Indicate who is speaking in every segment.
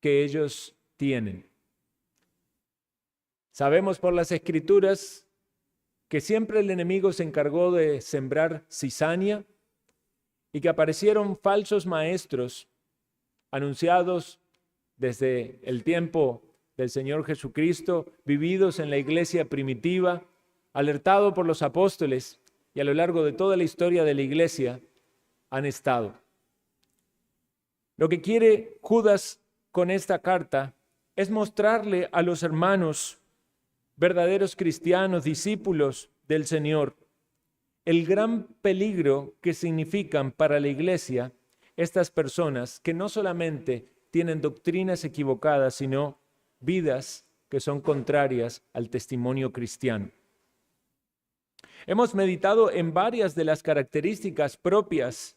Speaker 1: que ellos tienen. Sabemos por las Escrituras que siempre el enemigo se encargó de sembrar cizaña y que aparecieron falsos maestros anunciados desde el tiempo del Señor Jesucristo, vividos en la iglesia primitiva, alertado por los apóstoles y a lo largo de toda la historia de la iglesia han estado. Lo que quiere Judas con esta carta es mostrarle a los hermanos, verdaderos cristianos, discípulos del Señor, el gran peligro que significan para la iglesia estas personas que no solamente tienen doctrinas equivocadas, sino vidas que son contrarias al testimonio cristiano. Hemos meditado en varias de las características propias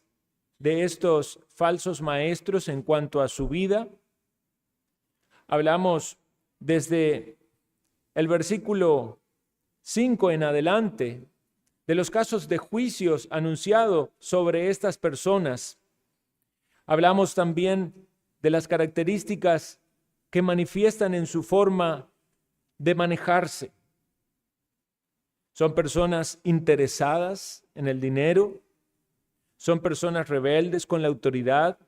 Speaker 1: de estos falsos maestros en cuanto a su vida. Hablamos desde el versículo 5 en adelante de los casos de juicios anunciados sobre estas personas. Hablamos también de las características que manifiestan en su forma de manejarse. Son personas interesadas en el dinero, son personas rebeldes con la autoridad,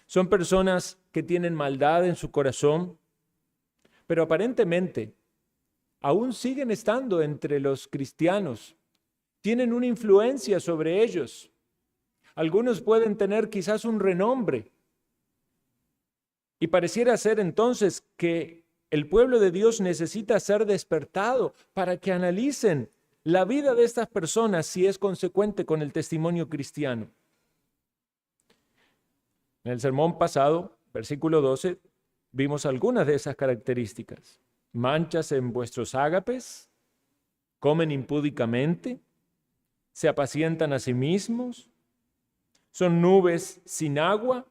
Speaker 1: son personas que tienen maldad en su corazón, pero aparentemente aún siguen estando entre los cristianos, tienen una influencia sobre ellos. Algunos pueden tener quizás un renombre. Y pareciera ser entonces que el pueblo de Dios necesita ser despertado para que analicen la vida de estas personas si es consecuente con el testimonio cristiano. En el sermón pasado, versículo 12, vimos algunas de esas características. Manchas en vuestros ágapes, comen impúdicamente, se apacientan a sí mismos, son nubes sin agua,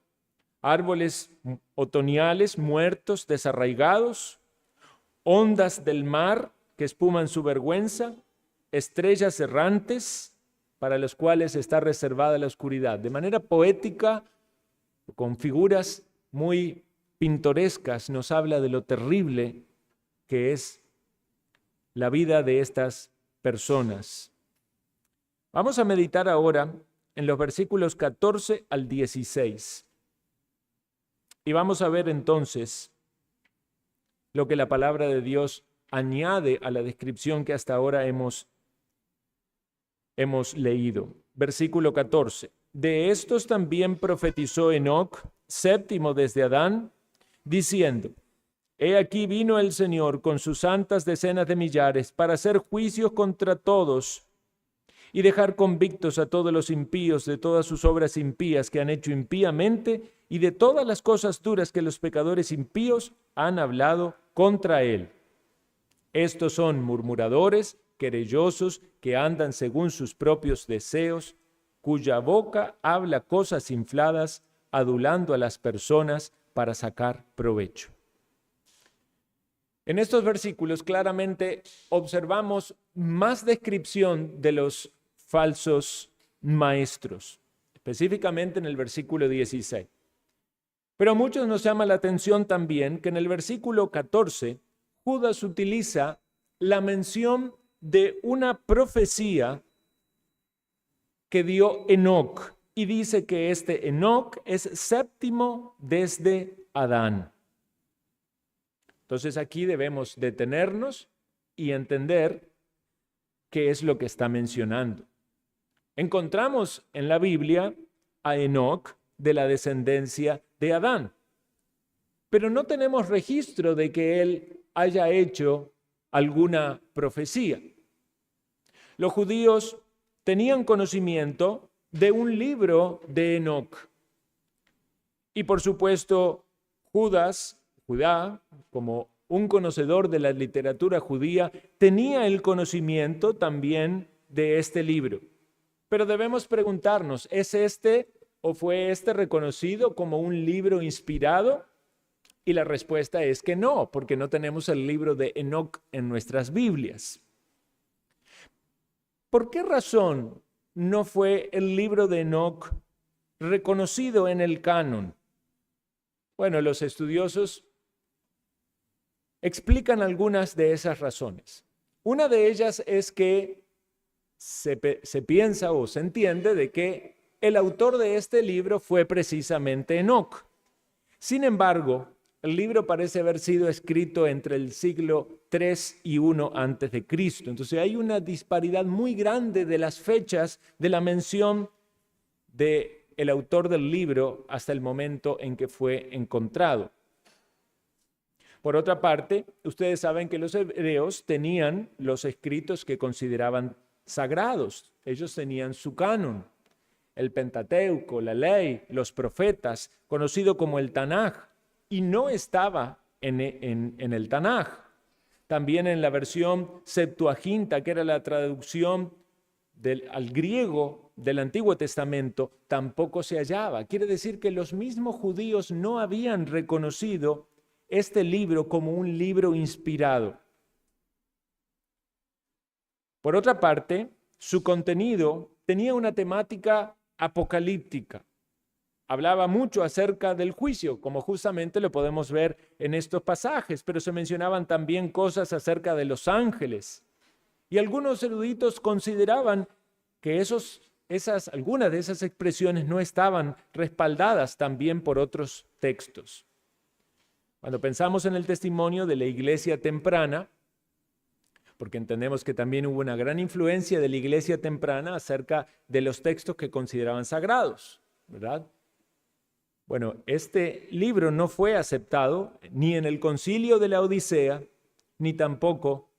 Speaker 1: árboles otoñales muertos, desarraigados, ondas del mar que espuman su vergüenza, estrellas errantes para los cuales está reservada la oscuridad. De manera poética, con figuras muy pintorescas, nos habla de lo terrible que es la vida de estas personas. Vamos a meditar ahora en los versículos 14 al 16. Y vamos a ver entonces lo que la palabra de Dios añade a la descripción que hasta ahora hemos leído. Versículo 14. De estos también profetizó Enoc, séptimo desde Adán, diciendo: He aquí vino el Señor con sus santas decenas de millares para hacer juicios contra todos y dejar convictos a todos los impíos de todas sus obras impías que han hecho impíamente y de todas las cosas duras que los pecadores impíos han hablado contra él. Estos son murmuradores, querellosos, que andan según sus propios deseos, cuya boca habla cosas infladas, adulando a las personas para sacar provecho. En estos versículos claramente observamos más descripción de los falsos maestros, específicamente en el versículo 16. Pero a muchos nos llama la atención también que en el versículo 14, Judas utiliza la mención de una profecía que dio Enoc y dice que este Enoc es séptimo desde Adán. Entonces aquí debemos detenernos y entender qué es lo que está mencionando. Encontramos en la Biblia a Enoc de la descendencia de Adán, pero no tenemos registro de que él haya hecho alguna profecía. Los judíos tenían conocimiento de un libro de Enoc. Y por supuesto, Judá, como un conocedor de la literatura judía, tenía el conocimiento también de este libro. Pero debemos preguntarnos, ¿es este o fue este reconocido como un libro inspirado? Y la respuesta es que no, porque no tenemos el libro de Enoc en nuestras Biblias. ¿Por qué razón no fue el libro de Enoc reconocido en el canon? Bueno, los estudiosos explican algunas de esas razones. Una de ellas es que se piensa o se entiende de que el autor de este libro fue precisamente Enoc. Sin embargo, el libro parece haber sido escrito entre el siglo III y I antes de Cristo. Entonces hay una disparidad muy grande de las fechas de la mención del autor del libro hasta el momento en que fue encontrado. Por otra parte, ustedes saben que los hebreos tenían los escritos que consideraban sagrados. Ellos tenían su canon, el Pentateuco, la ley, los profetas, conocido como el Tanaj, y no estaba en el Tanaj. También en la versión Septuaginta, que era la traducción al griego del Antiguo Testamento, tampoco se hallaba. Quiere decir que los mismos judíos no habían reconocido este libro como un libro inspirado. Por otra parte, su contenido tenía una temática apocalíptica. Hablaba mucho acerca del juicio, como justamente lo podemos ver en estos pasajes, pero se mencionaban también cosas acerca de los ángeles. Y algunos eruditos consideraban que algunas de esas expresiones no estaban respaldadas también por otros textos. Cuando pensamos en el testimonio de la iglesia temprana, porque entendemos que también hubo una gran influencia de la iglesia temprana acerca de los textos que consideraban sagrados, ¿verdad? Bueno, este libro no fue aceptado ni en el concilio de la Odisea, ni tampoco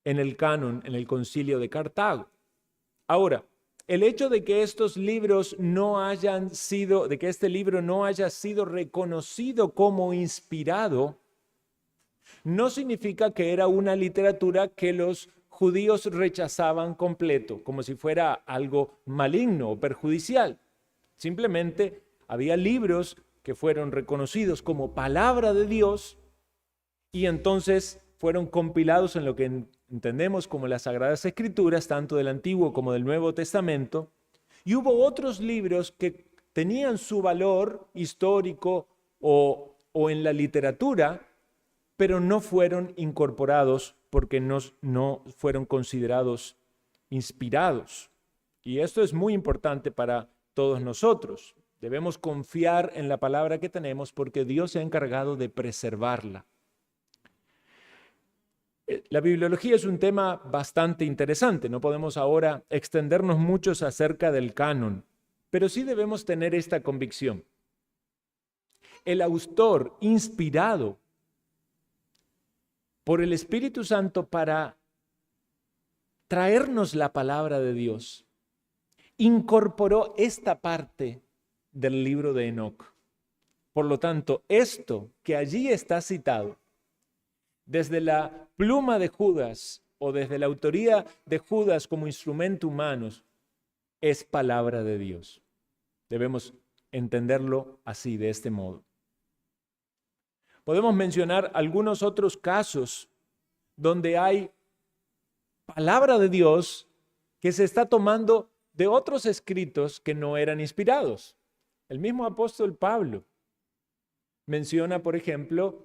Speaker 1: en el canon, en el concilio de Cartago. Ahora, el hecho de que estos libros de que este libro no haya sido reconocido como inspirado, no significa que era una literatura que los judíos rechazaban completo, como si fuera algo maligno o perjudicial. Simplemente había libros que fueron reconocidos como palabra de Dios y entonces fueron compilados en lo que entendemos como las Sagradas Escrituras, tanto del Antiguo como del Nuevo Testamento, y hubo otros libros que tenían su valor histórico o en la literatura, pero no fueron incorporados porque no fueron considerados inspirados. Y esto es muy importante para todos nosotros. Debemos confiar en la palabra que tenemos porque Dios se ha encargado de preservarla. La bibliología es un tema bastante interesante. No podemos ahora extendernos mucho acerca del canon, pero sí debemos tener esta convicción. El autor inspirado por el Espíritu Santo para traernos la palabra de Dios, incorporó esta parte del libro de Enoc. Por lo tanto, esto que allí está citado, desde la pluma de Judas o desde la autoría de Judas como instrumento humano, es palabra de Dios. Debemos entenderlo así, de este modo. Podemos mencionar algunos otros casos donde hay palabra de Dios que se está tomando de otros escritos que no eran inspirados. El mismo apóstol Pablo menciona, por ejemplo,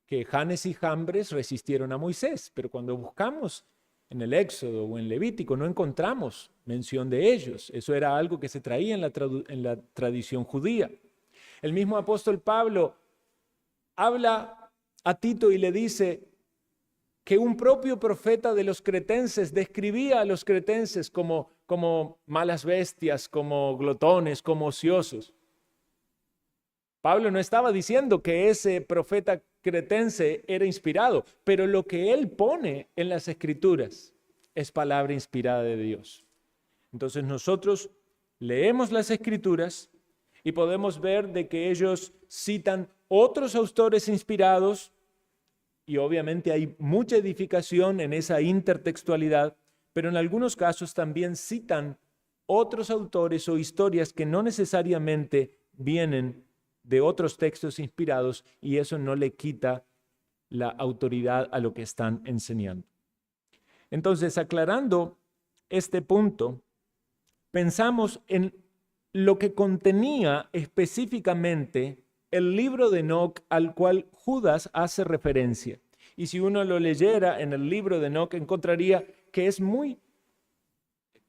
Speaker 1: que Janes y Jambres resistieron a Moisés, pero cuando buscamos en el Éxodo o en Levítico no encontramos mención de ellos. Eso era algo que se traía en la tradición judía. El mismo apóstol Pablo habla a Tito y le dice que un propio profeta de los cretenses describía a los cretenses como malas bestias, como glotones, como ociosos. Pablo no estaba diciendo que ese profeta cretense era inspirado, pero lo que él pone en las Escrituras es palabra inspirada de Dios. Entonces nosotros leemos las Escrituras y podemos ver de que ellos citan otros autores inspirados y obviamente hay mucha edificación en esa intertextualidad, pero en algunos casos también citan otros autores o historias que no necesariamente vienen de otros textos inspirados y eso no le quita la autoridad a lo que están enseñando. Entonces, aclarando este punto, pensamos en lo que contenía específicamente el libro de Enoc al cual Judas hace referencia. Y si uno lo leyera en el libro de Enoc, encontraría que es muy,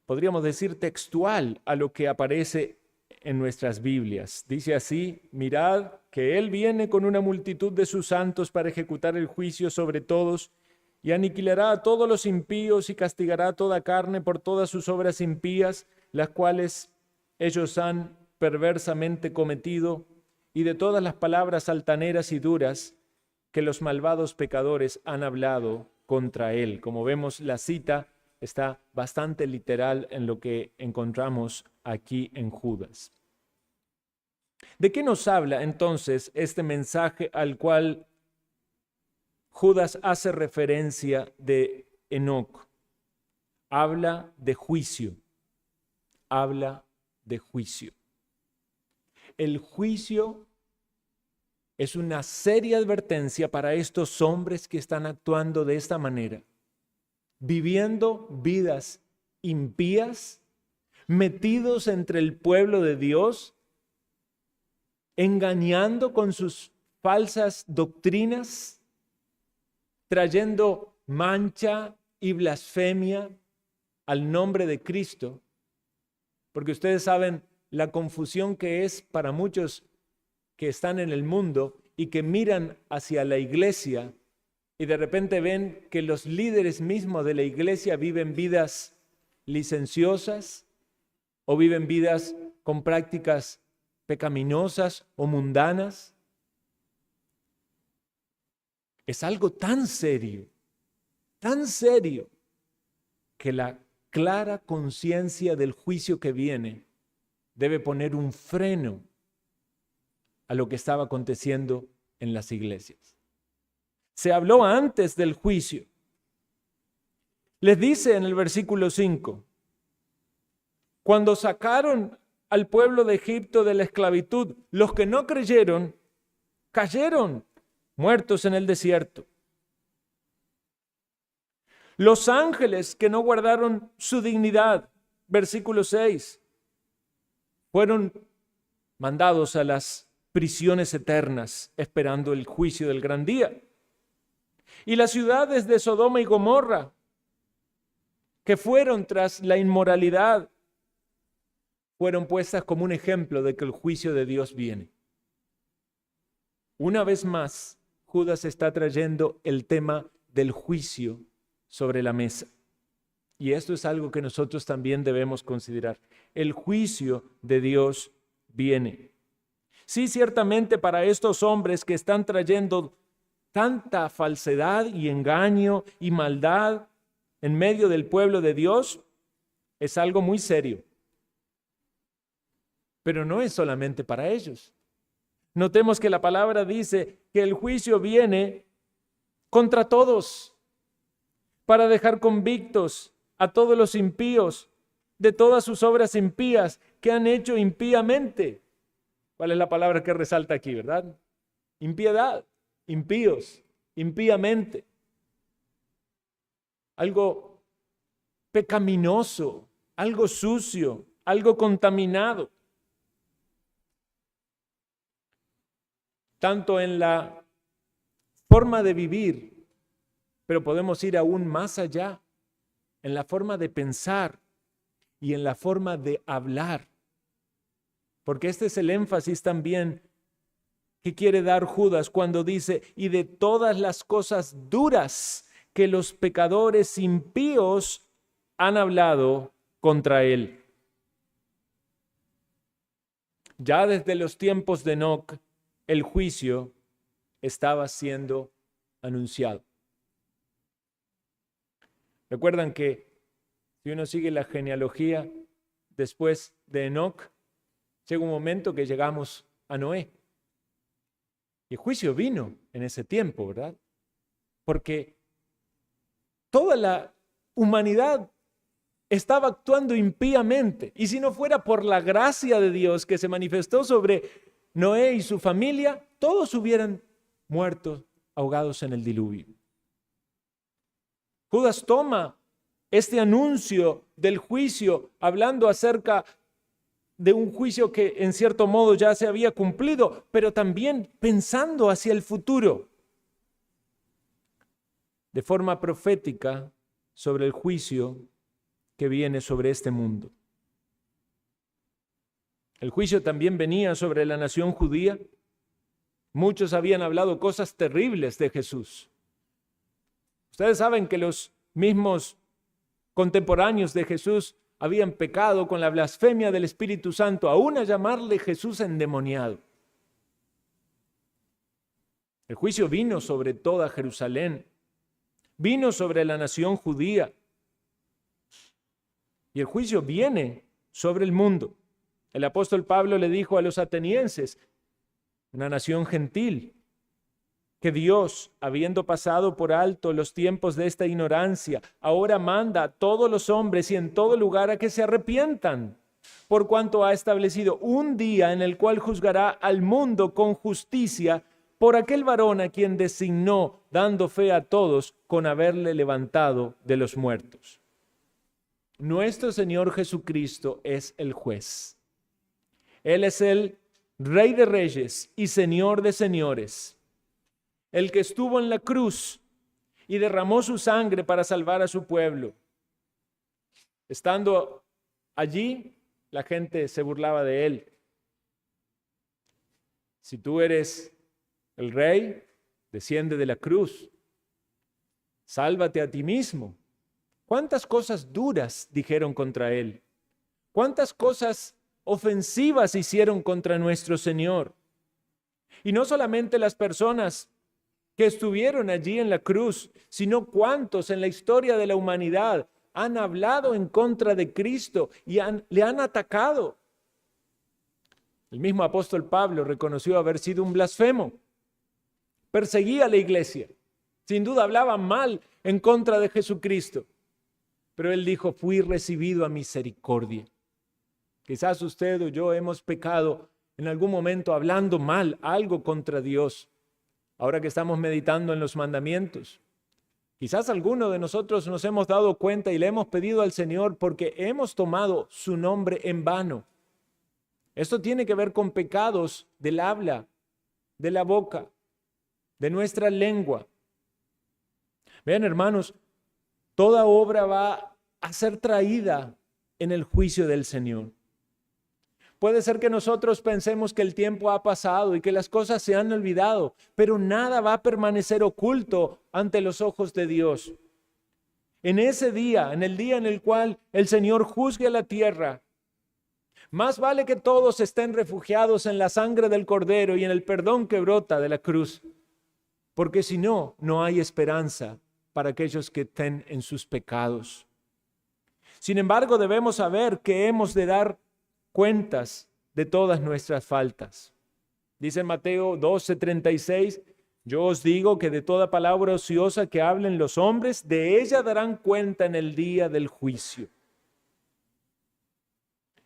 Speaker 1: podríamos decir, textual a lo que aparece en nuestras Biblias. Dice así: mirad que Él viene con una multitud de sus santos para ejecutar el juicio sobre todos, y aniquilará a todos los impíos y castigará a toda carne por todas sus obras impías, las cuales ellos han perversamente cometido, y de todas las palabras altaneras y duras que los malvados pecadores han hablado contra Él. Como vemos, la cita está bastante literal en lo que encontramos aquí en Judas. ¿De qué nos habla entonces este mensaje al cual Judas hace referencia de Enoc? Habla de juicio. Habla de juicio. El juicio es una seria advertencia para estos hombres que están actuando de esta manera, viviendo vidas impías, metidos entre el pueblo de Dios, engañando con sus falsas doctrinas, trayendo mancha y blasfemia al nombre de Cristo, porque ustedes saben la confusión que es para muchos que están en el mundo y que miran hacia la iglesia y de repente ven que los líderes mismos de la iglesia viven vidas licenciosas o viven vidas con prácticas pecaminosas o mundanas. Es algo tan serio, que la clara conciencia del juicio que viene debe poner un freno a lo que estaba aconteciendo en las iglesias. Se habló antes del juicio. Les dice en el versículo 5, cuando sacaron al pueblo de Egipto de la esclavitud, los que no creyeron cayeron muertos en el desierto. Los ángeles que no guardaron su dignidad, versículo 6, fueron mandados a las prisiones eternas, esperando el juicio del gran día. Y las ciudades de Sodoma y Gomorra, que fueron tras la inmoralidad, fueron puestas como un ejemplo de que el juicio de Dios viene. Una vez más, Judas está trayendo el tema del juicio sobre la mesa. Y esto es algo que nosotros también debemos considerar. El juicio de Dios viene. Sí, ciertamente para estos hombres que están trayendo tanta falsedad y engaño y maldad en medio del pueblo de Dios, es algo muy serio. Pero no es solamente para ellos. Notemos que la palabra dice que el juicio viene contra todos, para dejar convictos a todos los impíos de todas sus obras impías que han hecho impíamente. ¿Cuál es la palabra que resalta aquí, verdad? Impiedad, impíos, impíamente. Algo pecaminoso, algo sucio, algo contaminado. Tanto en la forma de vivir, pero podemos ir aún más allá, en la forma de pensar y en la forma de hablar. Porque este es el énfasis también que quiere dar Judas cuando dice, y de todas las cosas duras que los pecadores impíos han hablado contra él. Ya desde los tiempos de Enoc, el juicio estaba siendo anunciado. Recuerdan que si uno sigue la genealogía, después de Enoc, llega un momento que llegamos a Noé. Y el juicio vino en ese tiempo, ¿verdad? Porque toda la humanidad estaba actuando impíamente. Y si no fuera por la gracia de Dios que se manifestó sobre Noé y su familia, todos hubieran muerto ahogados en el diluvio. Judas toma este anuncio del juicio hablando acerca de un juicio que en cierto modo ya se había cumplido, pero también pensando hacia el futuro, de forma profética sobre el juicio que viene sobre este mundo. El juicio también venía sobre la nación judía. Muchos habían hablado cosas terribles de Jesús. Ustedes saben que los mismos contemporáneos de Jesús habían pecado con la blasfemia del Espíritu Santo, aún a llamarle Jesús endemoniado. El juicio vino sobre toda Jerusalén, vino sobre la nación judía, y el juicio viene sobre el mundo. El apóstol Pablo le dijo a los atenienses, una nación gentil, que Dios, habiendo pasado por alto los tiempos de esta ignorancia, ahora manda a todos los hombres y en todo lugar a que se arrepientan, por cuanto ha establecido un día en el cual juzgará al mundo con justicia por aquel varón a quien designó, dando fe a todos con haberle levantado de los muertos. Nuestro Señor Jesucristo es el juez. Él es el Rey de reyes y Señor de señores, el que estuvo en la cruz y derramó su sangre para salvar a su pueblo. Estando allí, la gente se burlaba de él. Si tú eres el rey, desciende de la cruz. Sálvate a ti mismo. ¿Cuántas cosas duras dijeron contra él? ¿Cuántas cosas ofensivas hicieron contra nuestro Señor? Y no solamente las personas que estuvieron allí en la cruz, sino cuántos en la historia de la humanidad han hablado en contra de Cristo y le han atacado. El mismo apóstol Pablo reconoció haber sido un blasfemo. Perseguía a la iglesia. Sin duda hablaba mal en contra de Jesucristo. Pero él dijo, fui recibido a misericordia. Quizás usted o yo hemos pecado en algún momento hablando mal algo contra Dios. Ahora que estamos meditando en los mandamientos, quizás alguno de nosotros nos hemos dado cuenta y le hemos pedido al Señor porque hemos tomado su nombre en vano. Esto tiene que ver con pecados del habla, de la boca, de nuestra lengua. Vean, hermanos, toda obra va a ser traída en el juicio del Señor. Puede ser que nosotros pensemos que el tiempo ha pasado y que las cosas se han olvidado, pero nada va a permanecer oculto ante los ojos de Dios. En ese día, en el día en el cual el Señor juzgue a la tierra, más vale que todos estén refugiados en la sangre del Cordero y en el perdón que brota de la cruz, porque si no, no hay esperanza para aquellos que estén en sus pecados. Sin embargo, debemos saber que hemos de dar cuentas de todas nuestras faltas. Dice en Mateo 12:36, yo os digo que de toda palabra ociosa que hablen los hombres, de ella darán cuenta en el día del juicio.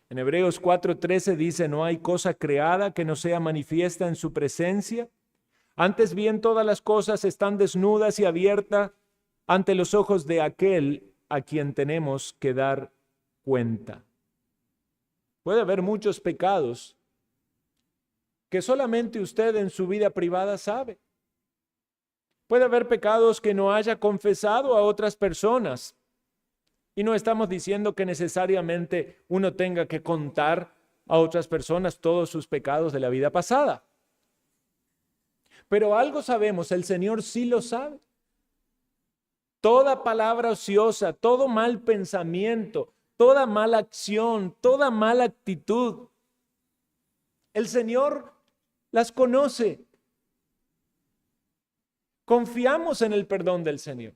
Speaker 1: En Hebreos 4:13 dice, no hay cosa creada que no sea manifiesta en su presencia. Antes bien, todas las cosas están desnudas y abiertas ante los ojos de aquel a quien tenemos que dar cuenta. Puede haber muchos pecados que solamente usted en su vida privada sabe. Puede haber pecados que no haya confesado a otras personas. Y no estamos diciendo que necesariamente uno tenga que contar a otras personas todos sus pecados de la vida pasada. Pero algo sabemos, el Señor sí lo sabe. Toda palabra ociosa, todo mal pensamiento, toda mala acción, toda mala actitud, el Señor las conoce. Confiamos en el perdón del Señor.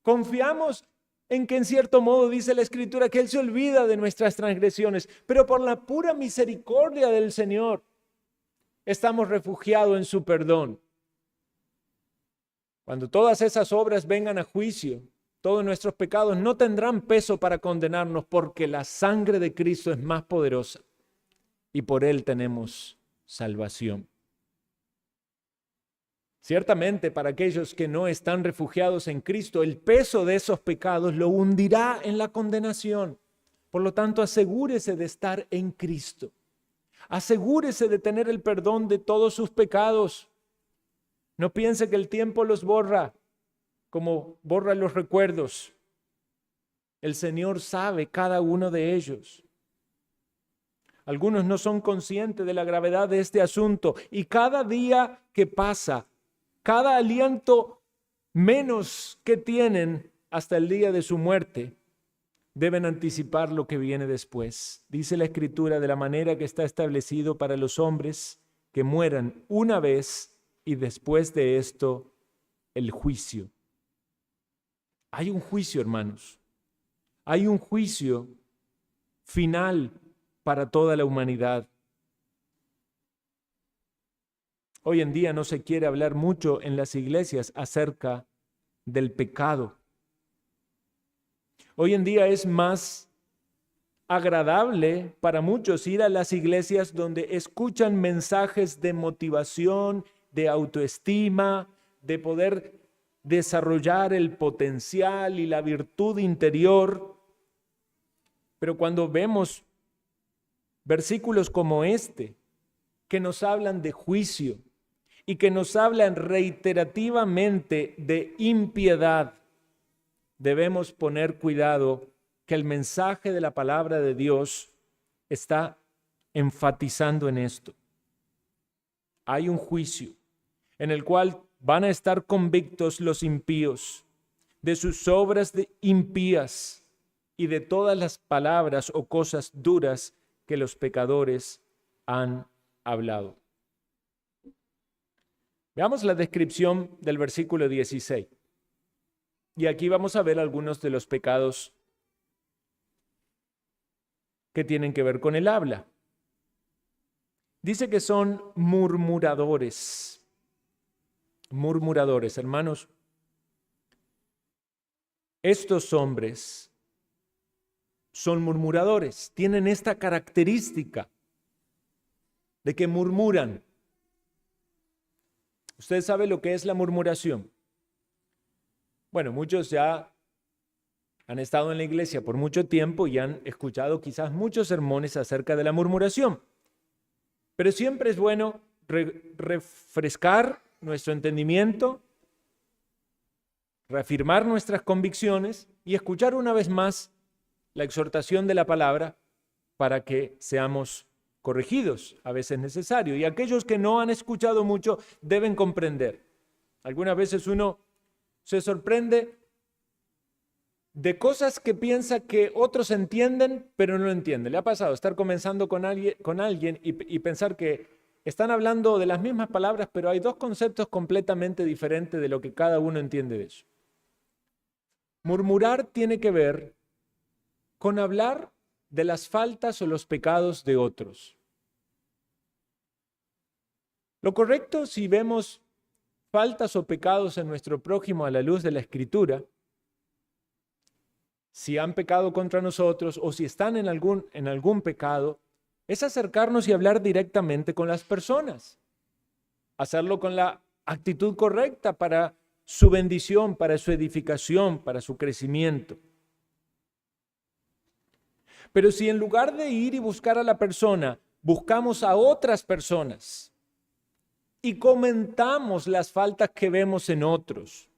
Speaker 1: Confiamos en que en cierto modo dice la Escritura que Él se olvida de nuestras transgresiones, pero por la pura misericordia del Señor estamos refugiados en su perdón. Cuando todas esas obras vengan a juicio, todos nuestros pecados no tendrán peso para condenarnos porque la sangre de Cristo es más poderosa y por Él tenemos salvación. Ciertamente para aquellos que no están refugiados en Cristo, el peso de esos pecados lo hundirá en la condenación. Por lo tanto, asegúrese de estar en Cristo. Asegúrese de tener el perdón de todos sus pecados. No piense que el tiempo los borra, como borra los recuerdos. El Señor sabe cada uno de ellos. Algunos no son conscientes de la gravedad de este asunto y cada día que pasa, cada aliento menos que tienen hasta el día de su muerte, deben anticipar lo que viene después. Dice la Escritura, de la manera que está establecido para los hombres que mueran una vez y después de esto el juicio. Hay un juicio, hermanos. Hay un juicio final para toda la humanidad. Hoy en día no se quiere hablar mucho en las iglesias acerca del pecado. Hoy en día es más agradable para muchos ir a las iglesias donde escuchan mensajes de motivación, de autoestima, de poder desarrollar el potencial y la virtud interior. Pero cuando vemos versículos como este, que nos hablan de juicio y que nos hablan reiterativamente de impiedad, debemos poner cuidado que el mensaje de la palabra de Dios está enfatizando en esto. Hay un juicio en el cual van a estar convictos los impíos de sus obras impías y de todas las palabras o cosas duras que los pecadores han hablado. Veamos la descripción del versículo 16. Y aquí vamos a ver algunos de los pecados que tienen que ver con el habla. Dice que son murmuradores. Murmuradores, hermanos. Estos hombres son murmuradores, tienen esta característica de que murmuran. ¿Usted sabe lo que es la murmuración? Bueno, muchos ya han estado en la iglesia por mucho tiempo y han escuchado quizás muchos sermones acerca de la murmuración. Pero siempre es bueno refrescar nuestro entendimiento, reafirmar nuestras convicciones y escuchar una vez más la exhortación de la palabra para que seamos corregidos, a veces necesario. Y aquellos que no han escuchado mucho deben comprender. Algunas veces uno se sorprende de cosas que piensa que otros entienden, pero no entienden. ¿Le ha pasado estar conversando con alguien y pensar que están hablando de las mismas palabras, pero hay dos conceptos completamente diferentes de lo que cada uno entiende de eso? Murmurar tiene que ver con hablar de las faltas o los pecados de otros. Lo correcto, si vemos faltas o pecados en nuestro prójimo a la luz de la Escritura, si han pecado contra nosotros o si están en algún pecado, es acercarnos y hablar directamente con las personas. Hacerlo con la actitud correcta para su bendición, para su edificación, para su crecimiento. Pero si en lugar de ir y buscar a la persona, buscamos a otras personas y comentamos las faltas que vemos en otros,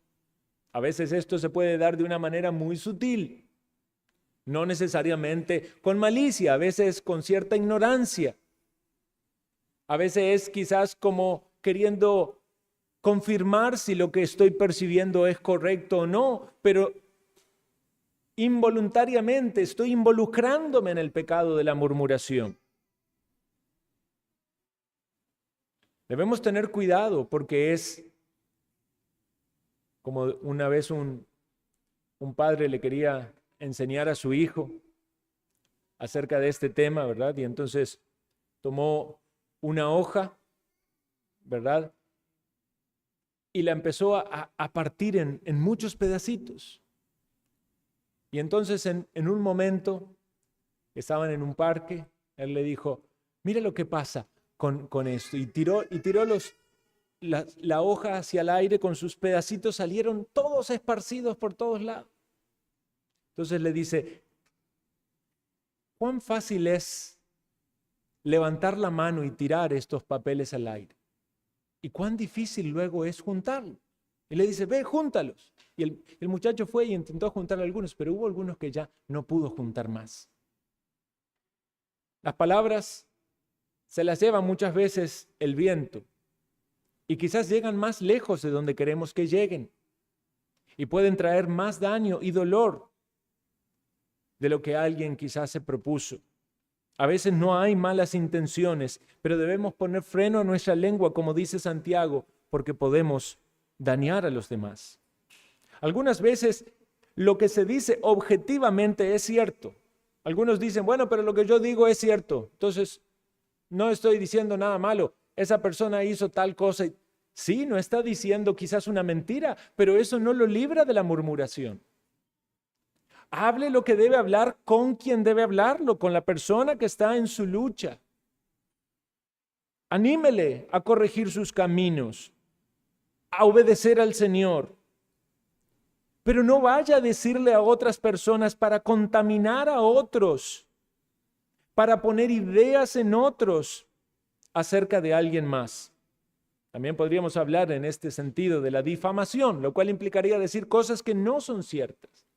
Speaker 1: a veces esto se puede dar de una manera muy sutil, no necesariamente con malicia, a veces con cierta ignorancia, a veces es quizás como queriendo confirmar si lo que estoy percibiendo es correcto o no, pero involuntariamente estoy involucrándome en el pecado de la murmuración. Debemos tener cuidado porque es como una vez un padre le quería enseñar a su hijo acerca de este tema, ¿verdad? Y entonces tomó una hoja, ¿verdad? Y la empezó a partir en muchos pedacitos. Y entonces en un momento, estaban en un parque, él le dijo, mira lo que pasa con esto. Y tiró la hoja hacia el aire, con sus pedacitos salieron todos esparcidos por todos lados. Entonces le dice, cuán fácil es levantar la mano y tirar estos papeles al aire. Y cuán difícil luego es juntarlos. Y le dice, ve, júntalos. Y el muchacho fue y intentó juntar algunos, pero hubo algunos que ya no pudo juntar más. Las palabras se las lleva muchas veces el viento y quizás llegan más lejos de donde queremos que lleguen y pueden traer más daño y dolor de lo que alguien quizás se propuso. A veces no hay malas intenciones, pero debemos poner freno a nuestra lengua, como dice Santiago, porque podemos dañar a los demás. Algunas veces lo que se dice objetivamente es cierto. Algunos dicen, bueno, pero lo que yo digo es cierto, entonces no estoy diciendo nada malo. Esa persona hizo tal cosa. Sí, no está diciendo quizás una mentira, pero eso no lo libra de la murmuración. Hable lo que debe hablar con quien debe hablarlo, con la persona que está en su lucha. Anímele a corregir sus caminos, a obedecer al Señor. Pero no vaya a decirle a otras personas para contaminar a otros, para poner ideas en otros acerca de alguien más. También podríamos hablar en este sentido de la difamación, lo cual implicaría decir cosas que no son ciertas,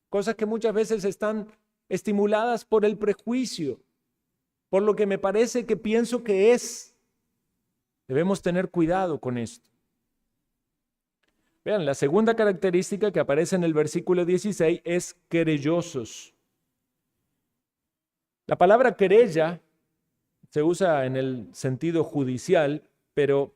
Speaker 1: cosas que muchas veces están estimuladas por el prejuicio, por lo que me parece que pienso que es. Debemos tener cuidado con esto. Vean, la segunda característica que aparece en el versículo 16 es querellosos. La palabra querella se usa en el sentido judicial, pero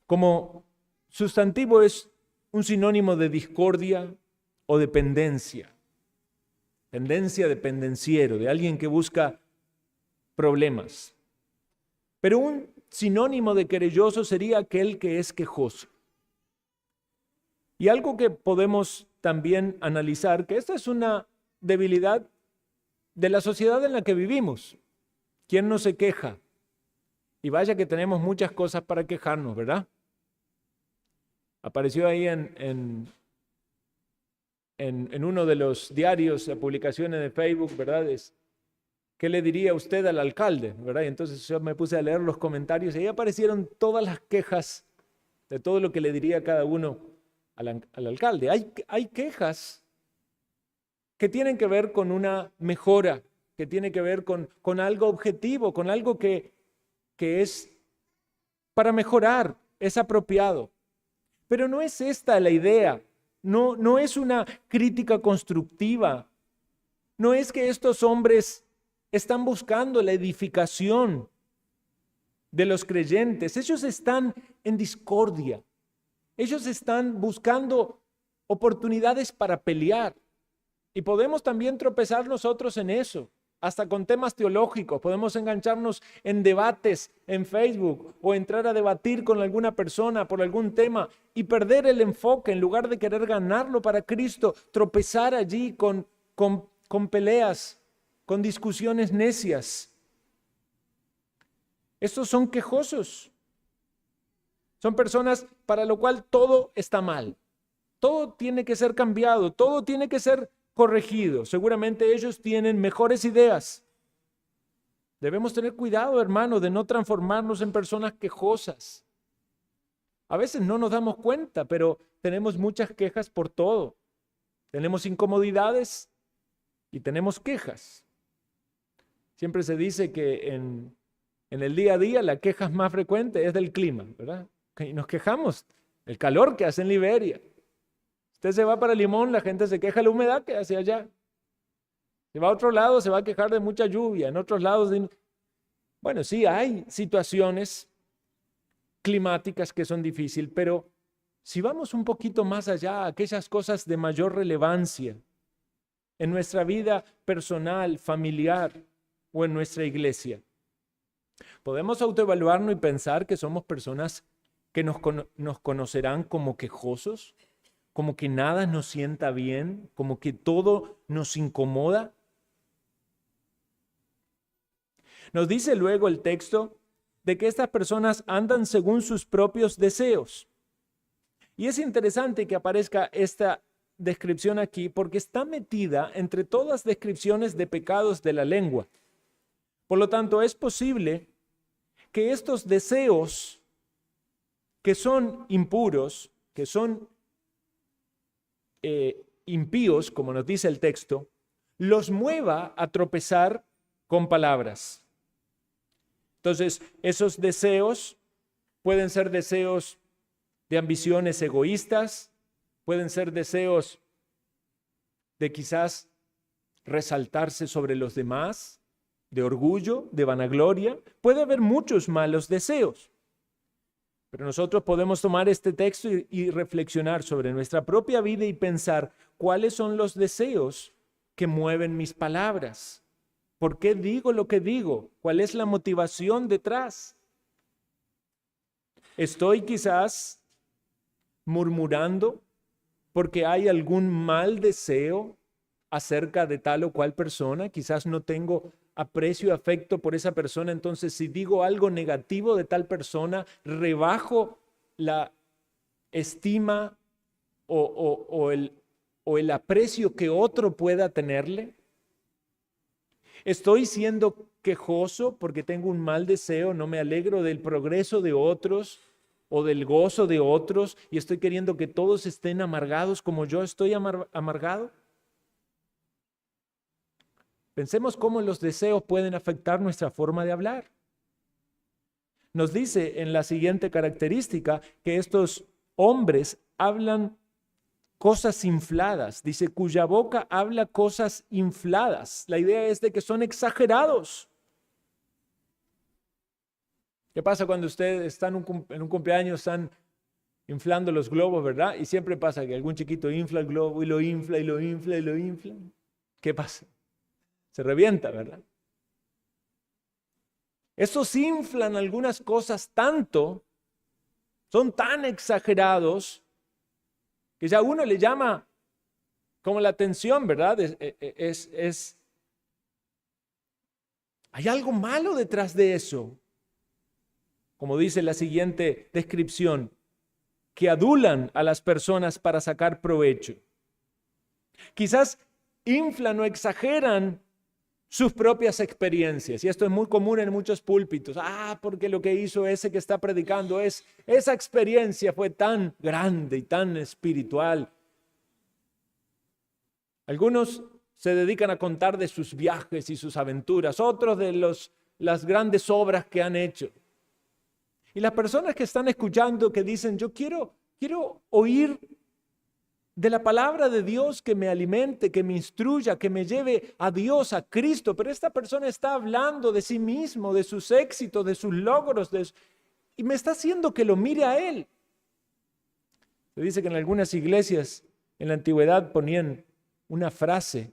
Speaker 1: como sustantivo es un sinónimo de discordia o de pendencia. Pendencia de pendenciero, de alguien que busca problemas. Pero un sinónimo de querelloso sería aquel que es quejoso. Y algo que podemos también analizar, que esta es una debilidad de la sociedad en la que vivimos. ¿Quién no se queja? Y vaya que tenemos muchas cosas para quejarnos, ¿verdad? Apareció ahí en uno de los diarios, publicaciones de Facebook, ¿verdad? ¿Qué le diría usted al alcalde? ¿Verdad? Y entonces yo me puse a leer los comentarios y ahí aparecieron todas las quejas de todo lo que le diría cada uno al alcalde. Hay quejas que tienen que ver con una mejora, que tiene que ver con algo objetivo, con algo que es para mejorar, es apropiado. Pero no es esta la idea, no es una crítica constructiva, no es que estos hombres están buscando la edificación de los creyentes, ellos están en discordia, ellos están buscando oportunidades para pelear. Y podemos también tropezar nosotros en eso, hasta con temas teológicos. Podemos engancharnos en debates en Facebook o entrar a debatir con alguna persona por algún tema y perder el enfoque. En lugar de querer ganarlo para Cristo, tropezar allí con peleas, con discusiones necias. Estos son quejosos. Son personas para lo cual todo está mal. Todo tiene que ser cambiado, todo tiene que ser corregido. Seguramente ellos tienen mejores ideas. Debemos tener cuidado, hermano, de no transformarnos en personas quejosas. A veces no nos damos cuenta, pero tenemos muchas quejas por todo. Tenemos incomodidades y tenemos quejas. Siempre se dice que en el día a día la queja más frecuente es del clima, ¿verdad? Y nos quejamos del calor que hace en Liberia. Usted se va para Limón, la gente se queja de la humedad que hace allá. Se va a otro lado, se va a quejar de mucha lluvia. En otros lados, bueno, sí, hay situaciones climáticas que son difíciles, pero si vamos un poquito más allá, aquellas cosas de mayor relevancia en nuestra vida personal, familiar o en nuestra iglesia, podemos autoevaluarnos y pensar que somos personas que nos conocerán como quejosos, como que nada nos sienta bien, como que todo nos incomoda. Nos dice luego el texto de que estas personas andan según sus propios deseos. Y es interesante que aparezca esta descripción aquí porque está metida entre todas descripciones de pecados de la lengua. Por lo tanto, es posible que estos deseos que son impuros, que son impíos, como nos dice el texto, los mueva a tropezar con palabras. Entonces, esos deseos pueden ser deseos de ambiciones egoístas, pueden ser deseos de quizás resaltarse sobre los demás, de orgullo, de vanagloria. Puede haber muchos malos deseos. Pero nosotros podemos tomar este texto y reflexionar sobre nuestra propia vida y pensar cuáles son los deseos que mueven mis palabras. ¿Por qué digo lo que digo? ¿Cuál es la motivación detrás? ¿Estoy quizás murmurando porque hay algún mal deseo acerca de tal o cual persona? Quizás no tengo aprecio y afecto por esa persona, entonces si digo algo negativo de tal persona, rebajo la estima o el aprecio que otro pueda tenerle. Estoy siendo quejoso porque tengo un mal deseo, no me alegro del progreso de otros o del gozo de otros y estoy queriendo que todos estén amargados como yo estoy amargado. Pensemos cómo los deseos pueden afectar nuestra forma de hablar. Nos dice en la siguiente característica que estos hombres hablan cosas infladas. Dice, cuya boca habla cosas infladas. La idea es de que son exagerados. ¿Qué pasa cuando ustedes están en un cumpleaños, están inflando los globos, verdad? Y siempre pasa que algún chiquito infla el globo y lo infla y lo infla y lo infla. ¿Qué pasa? Se revienta, ¿verdad? Estos inflan algunas cosas tanto, son tan exagerados, que ya uno le llama como la atención, ¿verdad? Hay algo malo detrás de eso. Como dice la siguiente descripción, que adulan a las personas para sacar provecho. Quizás inflan o exageran sus propias experiencias. Y esto es muy común en muchos púlpitos. Porque lo que hizo ese que está predicando esa experiencia fue tan grande y tan espiritual. Algunos se dedican a contar de sus viajes y sus aventuras, otros de las grandes obras que han hecho. Y las personas que están escuchando que dicen, yo quiero oír de la palabra de Dios que me alimente, que me instruya, que me lleve a Dios, a Cristo. Pero esta persona está hablando de sí mismo, de sus éxitos, de sus logros, y me está haciendo que lo mire a él. Se dice que en algunas iglesias en la antigüedad ponían una frase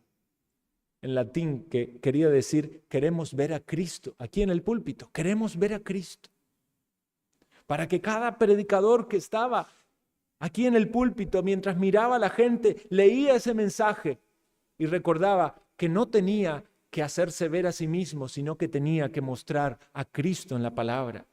Speaker 1: en latín que quería decir, queremos ver a Cristo. Aquí en el púlpito, queremos ver a Cristo. Para que cada predicador que estaba aquí en el púlpito, mientras miraba a la gente, leía ese mensaje y recordaba que no tenía que hacerse ver a sí mismo, sino que tenía que mostrar a Cristo en la palabra.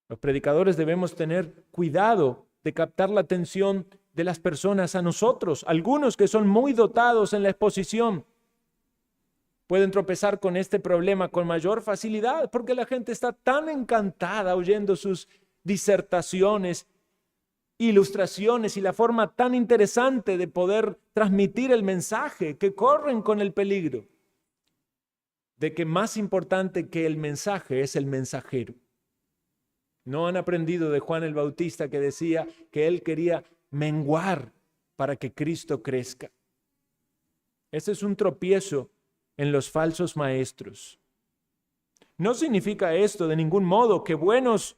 Speaker 1: Los predicadores debemos tener cuidado de captar la atención de las personas a nosotros. Algunos que son muy dotados en la exposición pueden tropezar con este problema con mayor facilidad porque la gente está tan encantada oyendo sus disertaciones, ilustraciones y la forma tan interesante de poder transmitir el mensaje que corren con el peligro de que más importante que el mensaje es el mensajero. No han aprendido de Juan el Bautista que decía que él quería menguar para que Cristo crezca. Ese es un tropiezo en los falsos maestros. No significa esto de ningún modo que buenos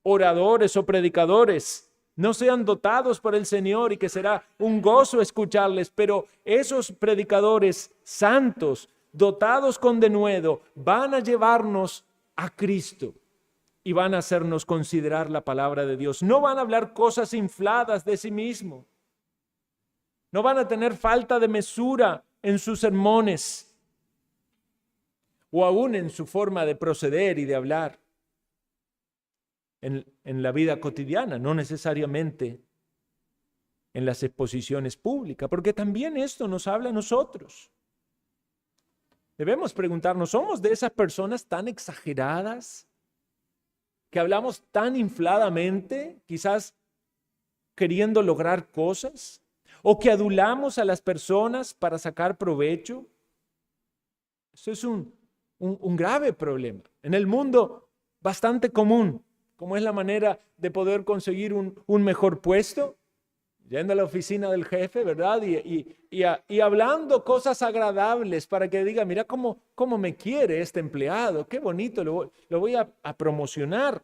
Speaker 1: oradores o predicadores no sean dotados por el Señor y que será un gozo escucharles, pero esos predicadores santos, dotados con denuedo, van a llevarnos a Cristo y van a hacernos considerar la palabra de Dios. No van a hablar cosas infladas de sí mismo. No van a tener falta de mesura en sus sermones o aún en su forma de proceder y de hablar. En la vida cotidiana, no necesariamente en las exposiciones públicas, porque también esto nos habla a nosotros. Debemos preguntarnos, ¿somos de esas personas tan exageradas que hablamos tan infladamente, quizás queriendo lograr cosas? ¿O que adulamos a las personas para sacar provecho? Eso es un grave problema. En el mundo bastante común, como es la manera de poder conseguir un mejor puesto, yendo a la oficina del jefe, ¿verdad? Y hablando cosas agradables para que diga, mira cómo me quiere este empleado, qué bonito, lo voy a promocionar.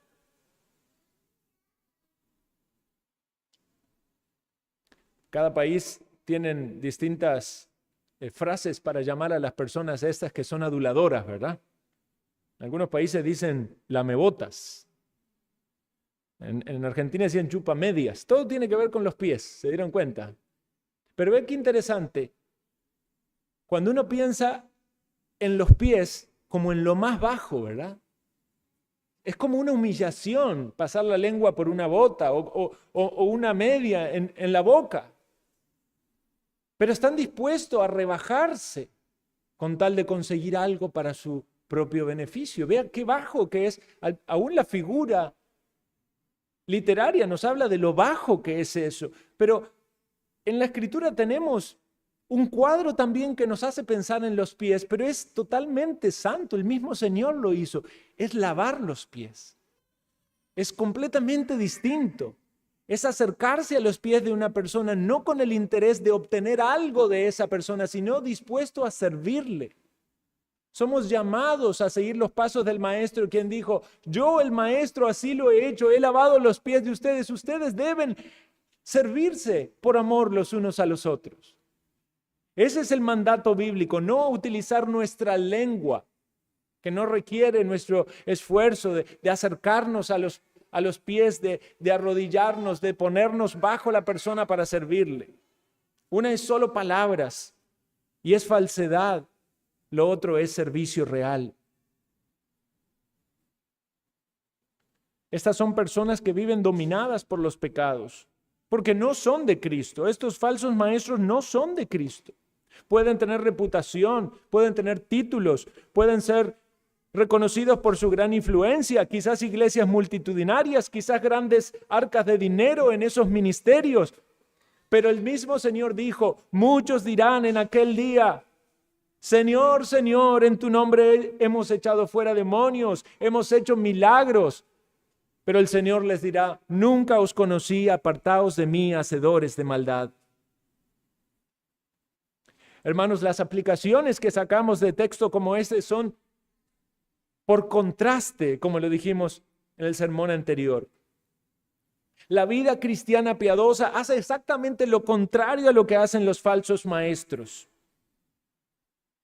Speaker 1: Cada país tienen distintas frases para llamar a las personas estas que son aduladoras, ¿verdad? En algunos países dicen lamebotas. En Argentina decían chupamedias. Todo tiene que ver con los pies, ¿se dieron cuenta? Pero ve qué interesante. Cuando uno piensa en los pies como en lo más bajo, ¿verdad? Es como una humillación pasar la lengua por una bota o una media en la boca. Pero están dispuestos a rebajarse con tal de conseguir algo para su propio beneficio. Vea qué bajo que es. Aún la figura literaria nos habla de lo bajo que es eso. Pero en la Escritura tenemos un cuadro también que nos hace pensar en los pies, pero es totalmente santo. El mismo Señor lo hizo. Es lavar los pies. Es completamente distinto. Es acercarse a los pies de una persona no con el interés de obtener algo de esa persona, sino dispuesto a servirle. Somos llamados a seguir los pasos del Maestro, quien dijo, yo el Maestro así lo he hecho, he lavado los pies de ustedes. Ustedes deben servirse por amor los unos a los otros. Ese es el mandato bíblico, no utilizar nuestra lengua, que no requiere nuestro esfuerzo de acercarnos a los pies, de arrodillarnos, de ponernos bajo la persona para servirle. Una es solo palabras y es falsedad. Lo otro es servicio real. Estas son personas que viven dominadas por los pecados, porque no son de Cristo. Estos falsos maestros no son de Cristo. Pueden tener reputación, pueden tener títulos, pueden ser reconocidos por su gran influencia, quizás iglesias multitudinarias, quizás grandes arcas de dinero en esos ministerios. Pero el mismo Señor dijo, muchos dirán en aquel día, Señor, Señor, en tu nombre hemos echado fuera demonios, hemos hecho milagros. Pero el Señor les dirá, nunca os conocí, apartaos de mí, hacedores de maldad. Hermanos, las aplicaciones que sacamos de texto como este son por contraste, como lo dijimos en el sermón anterior. La vida cristiana piadosa hace exactamente lo contrario a lo que hacen los falsos maestros.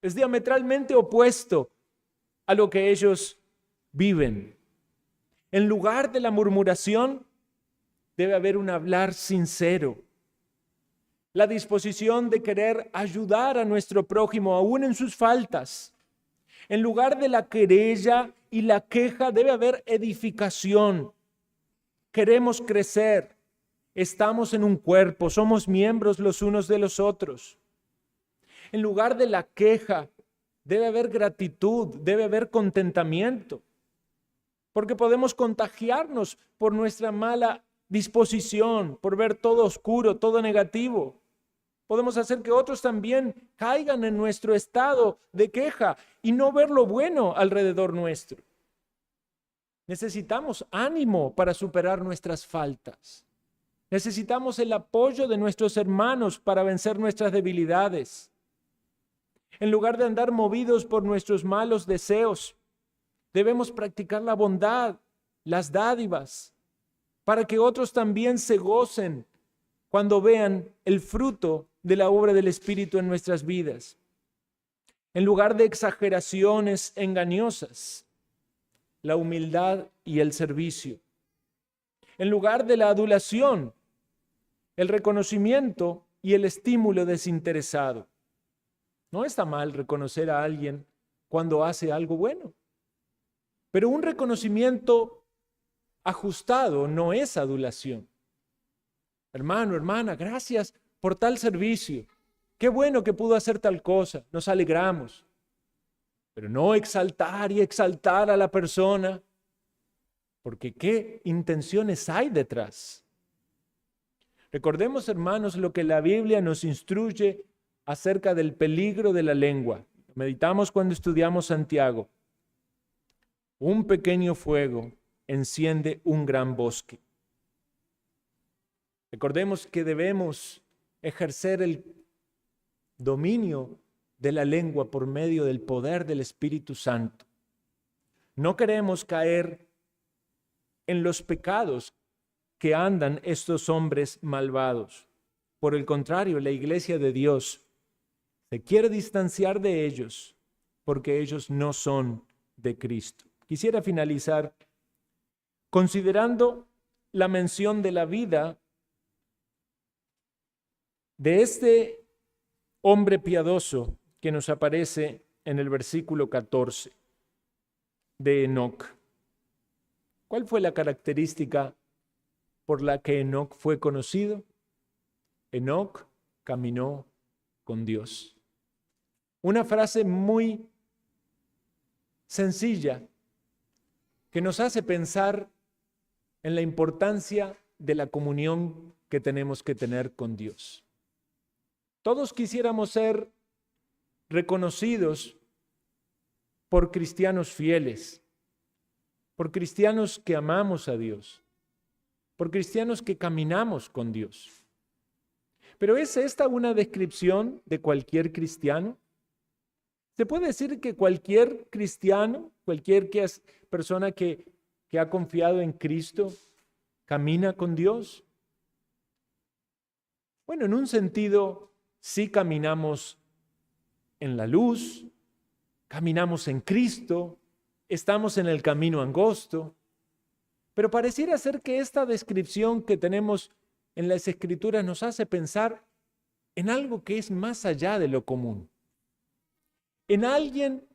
Speaker 1: Es diametralmente opuesto a lo que ellos viven. En lugar de la murmuración, debe haber un hablar sincero. La disposición de querer ayudar a nuestro prójimo aún en sus faltas. En lugar de la querella y la queja, debe haber edificación. Queremos crecer. Estamos en un cuerpo, somos miembros los unos de los otros. En lugar de la queja, debe haber gratitud, debe haber contentamiento. Porque podemos contagiarnos por nuestra mala disposición, por ver todo oscuro, todo negativo. Podemos hacer que otros también caigan en nuestro estado de queja y no ver lo bueno alrededor nuestro. Necesitamos ánimo para superar nuestras faltas. Necesitamos el apoyo de nuestros hermanos para vencer nuestras debilidades. En lugar de andar movidos por nuestros malos deseos, debemos practicar la bondad, las dádivas, para que otros también se gocen cuando vean el fruto de la obra del Espíritu en nuestras vidas. En lugar de exageraciones engañosas, la humildad y el servicio. En lugar de la adulación, el reconocimiento y el estímulo desinteresado. No está mal reconocer a alguien cuando hace algo bueno, pero un reconocimiento ajustado no es adulación. Hermano, hermana, gracias por tal servicio. Qué bueno que pudo hacer tal cosa. Nos alegramos. Pero no exaltar y exaltar a la persona, porque ¿qué intenciones hay detrás? Recordemos, hermanos, lo que la Biblia nos instruye acerca del peligro de la lengua. Meditamos cuando estudiamos Santiago. Un pequeño fuego enciende un gran bosque. Recordemos que debemos ejercer el dominio de la lengua por medio del poder del Espíritu Santo. No queremos caer en los pecados que andan estos hombres malvados. Por el contrario, la iglesia de Dios se quiere distanciar de ellos porque ellos no son de Cristo. Quisiera finalizar considerando la mención de la vida de este hombre piadoso que nos aparece en el versículo 14 de Enoc. ¿Cuál fue la característica por la que Enoc fue conocido? Enoc caminó con Dios. Una frase muy sencilla que nos hace pensar en la importancia de la comunión que tenemos que tener con Dios. Todos quisiéramos ser reconocidos por cristianos fieles, por cristianos que amamos a Dios, por cristianos que caminamos con Dios. Pero ¿es esta una descripción de cualquier cristiano? ¿Se puede decir que cualquier cristiano, cualquier persona que ha confiado en Cristo, camina con Dios? Bueno, en un sentido, sí caminamos en la luz, caminamos en Cristo, estamos en el camino angosto, pero pareciera ser que esta descripción que tenemos en las Escrituras nos hace pensar en algo que es más allá de lo común, en alguien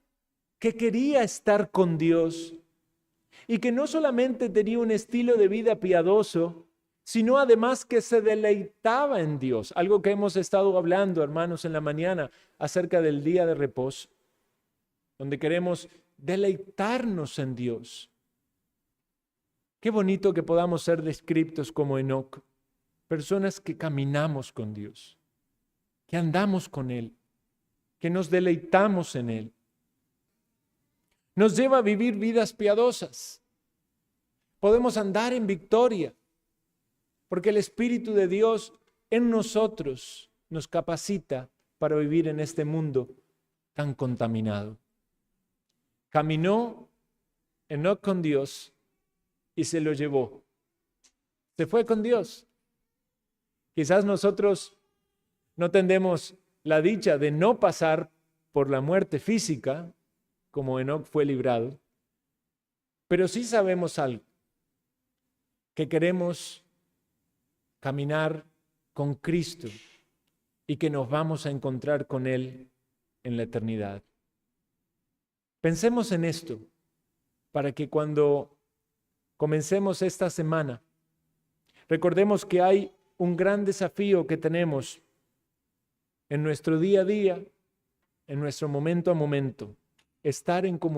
Speaker 1: que quería estar con Dios y que no solamente tenía un estilo de vida piadoso, sino además que se deleitaba en Dios, algo que hemos estado hablando, hermanos, en la mañana acerca del día de reposo, donde queremos deleitarnos en Dios. Qué bonito que podamos ser descritos como Enoc, personas que caminamos con Dios, que andamos con Él, que nos deleitamos en Él. Nos lleva a vivir vidas piadosas. Podemos andar en victoria, porque el Espíritu de Dios en nosotros nos capacita para vivir en este mundo tan contaminado. Caminó Enoc con Dios y se lo llevó. Se fue con Dios. Quizás nosotros no tendremos la dicha de no pasar por la muerte física, como Enoc fue librado, pero sí sabemos algo, que queremos caminar con Cristo y que nos vamos a encontrar con Él en la eternidad. Pensemos en esto para que cuando comencemos esta semana, recordemos que hay un gran desafío que tenemos en nuestro día a día, en nuestro momento a momento, estar en comunión